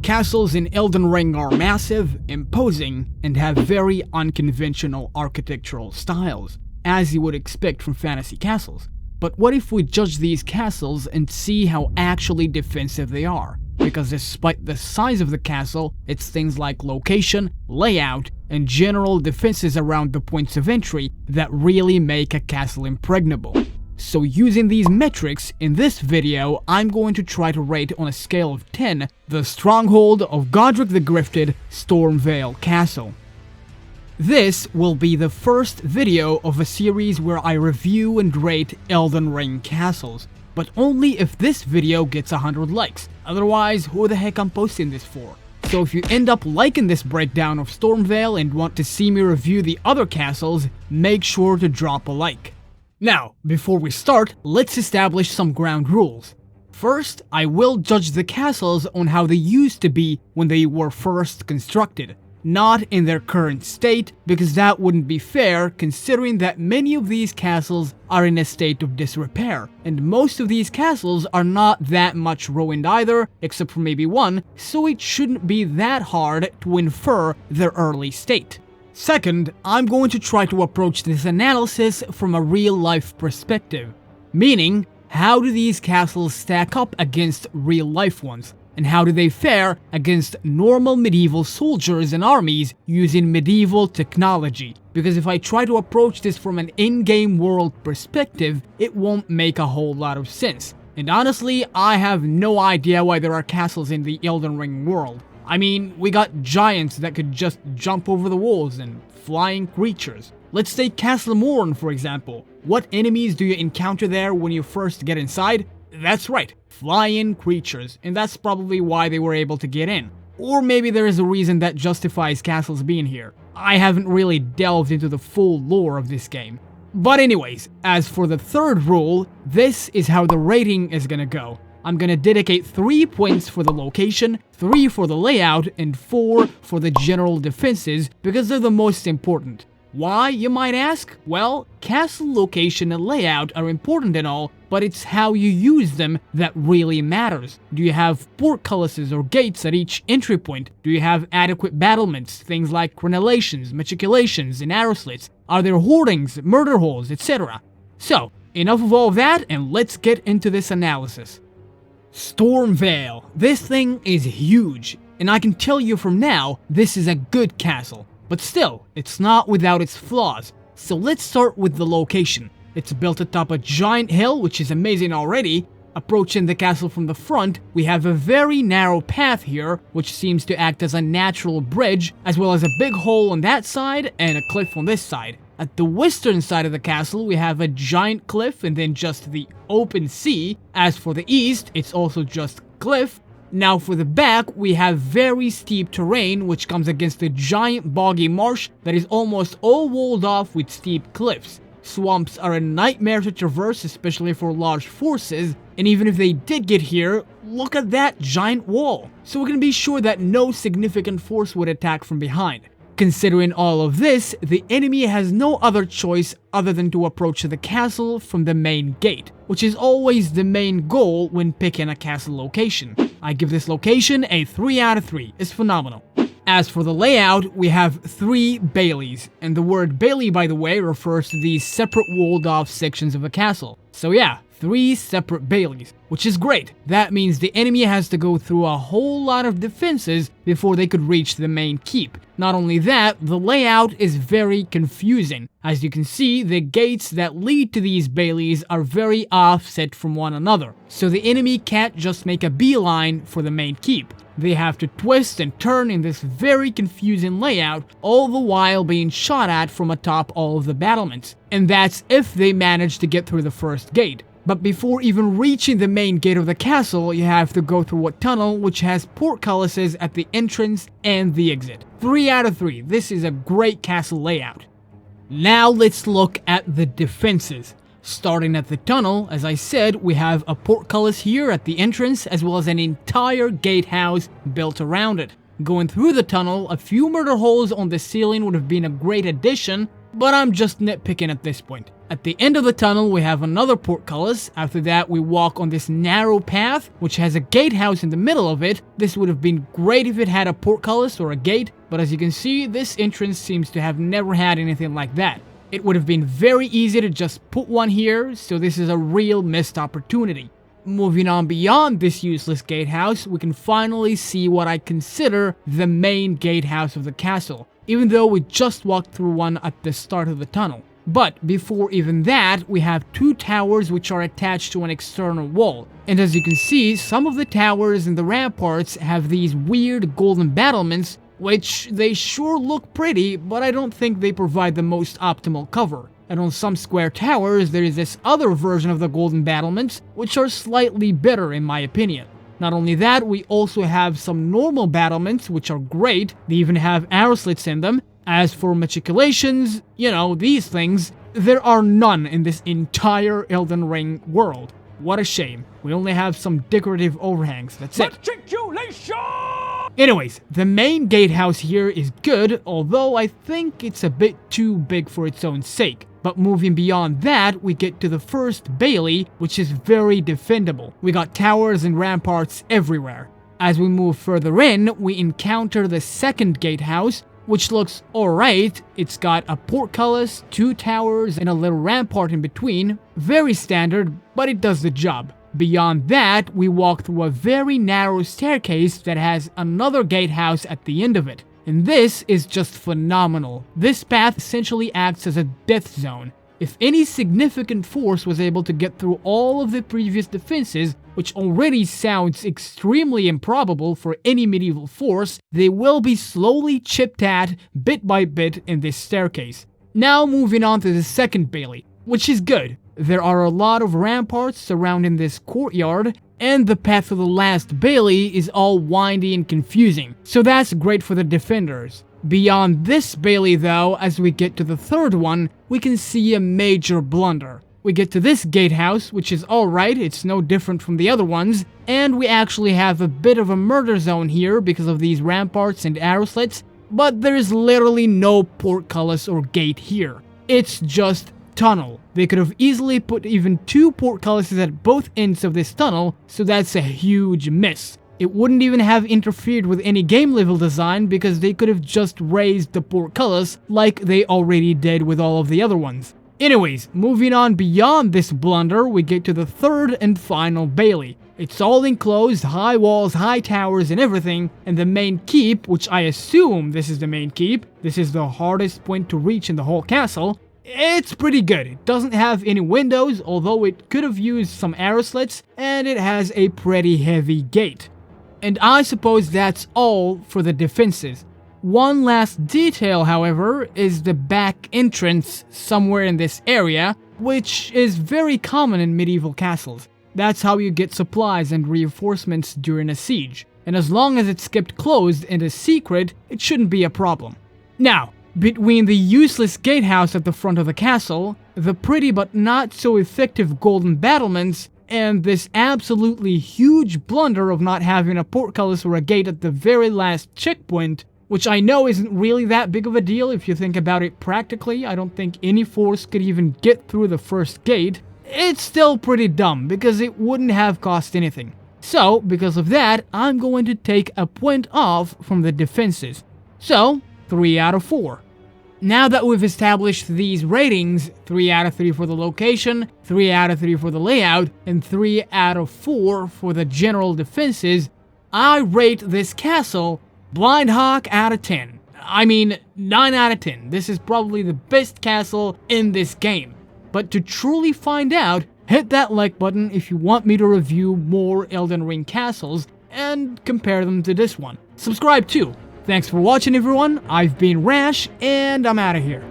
Castles in Elden Ring are massive, imposing, and have very unconventional architectural styles, as you would expect from fantasy castles. But what if we judge these castles and see how actually defensive they are? Because despite the size of the castle, it's things like location, layout, and general defenses around the points of entry that really make a castle impregnable. So using these metrics, in this video, I'm going to try to rate on a scale of 10 the stronghold of Godric the Grifted, StormveiL Castle. This will be the first video of a series where I review and rate Elden Ring castles, but only if this video gets 100 likes, otherwise who the heck I'm posting this for? So if you end up liking this breakdown of StormveiL and want to see me review the other castles, make sure to drop a like. Now, before we start, let's establish some ground rules. First, I will judge the castles on how they used to be when they were first constructed, not in their current state, because that wouldn't be fair considering that many of these castles are in a state of disrepair, and most of these castles are not that much ruined either, except for maybe one, so it shouldn't be that hard to infer their early state. Second, I'm going to try to approach this analysis from a real-life perspective, meaning, how do these castles stack up against real-life ones, and how do they fare against normal medieval soldiers and armies using medieval technology? Because if I try to approach this from an in-game world perspective, it won't make a whole lot of sense. And honestly, I have no idea why there are castles in the Elden Ring world. I mean, we got giants that could just jump over the walls and flying creatures. Let's take Castle Morn, for example. What enemies do you encounter there when you first get inside? That's right, flying creatures, and that's probably why they were able to get in. Or maybe there is a reason that justifies castles being here. I haven't really delved into the full lore of this game. But anyways, as for the third rule, this is how the rating is gonna go. I'm gonna dedicate 3 points for the location, 3 for the layout, and 4 for the general defenses because they're the most important. Why, you might ask? Well, castle location and layout are important and all, but it's how you use them that really matters. Do you have portcullises or gates at each entry point? Do you have adequate battlements, things like crenellations, matriculations, and arrow slits? Are there hoardings, murder holes, etc.? So, enough of all of that, and let's get into this analysis. StormveiL. This thing is huge, and I can tell you from now, this is a good castle. But still, it's not without its flaws. So let's start with the location. It's built atop a giant hill, which is amazing already. Approaching the castle from the front, we have a very narrow path here, which seems to act as a natural bridge, as well as a big hole on that side and a cliff on this side. At the western side of the castle, we have a giant cliff and then just the open sea. As for the east, it's also just cliff. Now for the back, we have very steep terrain which comes against a giant boggy marsh that is almost all walled off with steep cliffs. Swamps are a nightmare to traverse, especially for large forces, and even if they did get here, look at that giant wall. So we're gonna be sure that no significant force would attack from behind. Considering all of this, the enemy has no other choice other than to approach the castle from the main gate, which is always the main goal when picking a castle location. I give this location a 3 out of 3, it's phenomenal. As for the layout, we have 3 baileys, and the word bailey, by the way, refers to these separate walled off sections of a castle. So yeah, 3 separate baileys, which is great. That means the enemy has to go through a whole lot of defenses before they could reach the main keep. Not only that, the layout is very confusing. As you can see, the gates that lead to these baileys are very offset from one another, so the enemy can't just make a beeline for the main keep. They have to twist and turn in this very confusing layout, all the while being shot at from atop all of the battlements. And that's if they manage to get through the first gate. But before even reaching the main gate of the castle, you have to go through a tunnel which has portcullises at the entrance and the exit. 3 out of 3, this is a great castle layout. Now let's look at the defenses. Starting at the tunnel, as I said, we have a portcullis here at the entrance, as well as an entire gatehouse built around it. Going through the tunnel, a few murder holes on the ceiling would have been a great addition, but I'm just nitpicking at this point. At the end of the tunnel, we have another portcullis. After that, we walk on this narrow path, which has a gatehouse in the middle of it. This would have been great if it had a portcullis or a gate, but as you can see, this entrance seems to have never had anything like that. It would have been very easy to just put one here, so this is a real missed opportunity. Moving on beyond this useless gatehouse, we can finally see what I consider the main gatehouse of the castle, even though we just walked through one at the start of the tunnel. But before even that, we have two towers which are attached to an external wall. And as you can see, some of the towers and the ramparts have these weird golden battlements, which they sure look pretty, but I don't think they provide the most optimal cover. And on some square towers, there is this other version of the golden battlements, which are slightly better in my opinion. Not only that, we also have some normal battlements, which are great. They even have arrow slits in them. As for matriculations, you know, these things, there are none in this entire Elden Ring world. What a shame. We only have some decorative overhangs, that's it. Matriculation! Anyways, the main gatehouse here is good, although I think it's a bit too big for its own sake. But moving beyond that, we get to the first bailey, which is very defendable. We got towers and ramparts everywhere. As we move further in, we encounter the second gatehouse, which looks alright. It's got a portcullis, two towers, and a little rampart in between. Very standard, but it does the job. Beyond that, we walk through a very narrow staircase that has another gatehouse at the end of it. And this is just phenomenal. This path essentially acts as a death zone. If any significant force was able to get through all of the previous defenses, which already sounds extremely improbable for any medieval force, they will be slowly chipped at bit by bit in this staircase. Now moving on to the second bailey, which is good. There are a lot of ramparts surrounding this courtyard, and the path to the last bailey is all windy and confusing, so that's great for the defenders. Beyond this bailey though, as we get to the third one, we can see a major blunder. We get to this gatehouse, which is alright, it's no different from the other ones, and we actually have a bit of a murder zone here because of these ramparts and arrow slits, but there is literally no portcullis or gate here. It's just tunnel. They could have easily put even two portcullises at both ends of this tunnel, so that's a huge miss. It wouldn't even have interfered with any game level design because they could have just raised the portcullis like they already did with all of the other ones. Anyways, moving on beyond this blunder, we get to the third and final bailey. It's all enclosed, high walls, high towers and everything, and the main keep, which I assume this is the main keep, this is the hardest point to reach in the whole castle, it's pretty good. It doesn't have any windows, although it could have used some arrow slits, and it has a pretty heavy gate. And I suppose that's all for the defenses. One last detail, however, is the back entrance somewhere in this area, which is very common in medieval castles. That's how you get supplies and reinforcements during a siege, and as long as it's kept closed and a secret, it shouldn't be a problem. Now, between the useless gatehouse at the front of the castle, the pretty but not so effective golden battlements, and this absolutely huge blunder of not having a portcullis or a gate at the very last checkpoint, which I know isn't really that big of a deal if you think about it practically. I don't think any force could even get through the first gate. It's still pretty dumb because it wouldn't have cost anything. So, because of that, I'm going to take a point off from the defenses. So, 3 out of 4. Now that we've established these ratings, 3 out of 3 for the location, 3 out of 3 for the layout, and 3 out of 4 for the general defenses, I rate this castle Blind Hawk out of 10. I mean, 9 out of 10. This is probably the best castle in this game. But to truly find out, hit that like button if you want me to review more Elden Ring castles and compare them to this one. Subscribe too. Thanks for watching everyone, I've been Rrash, and I'm out of here.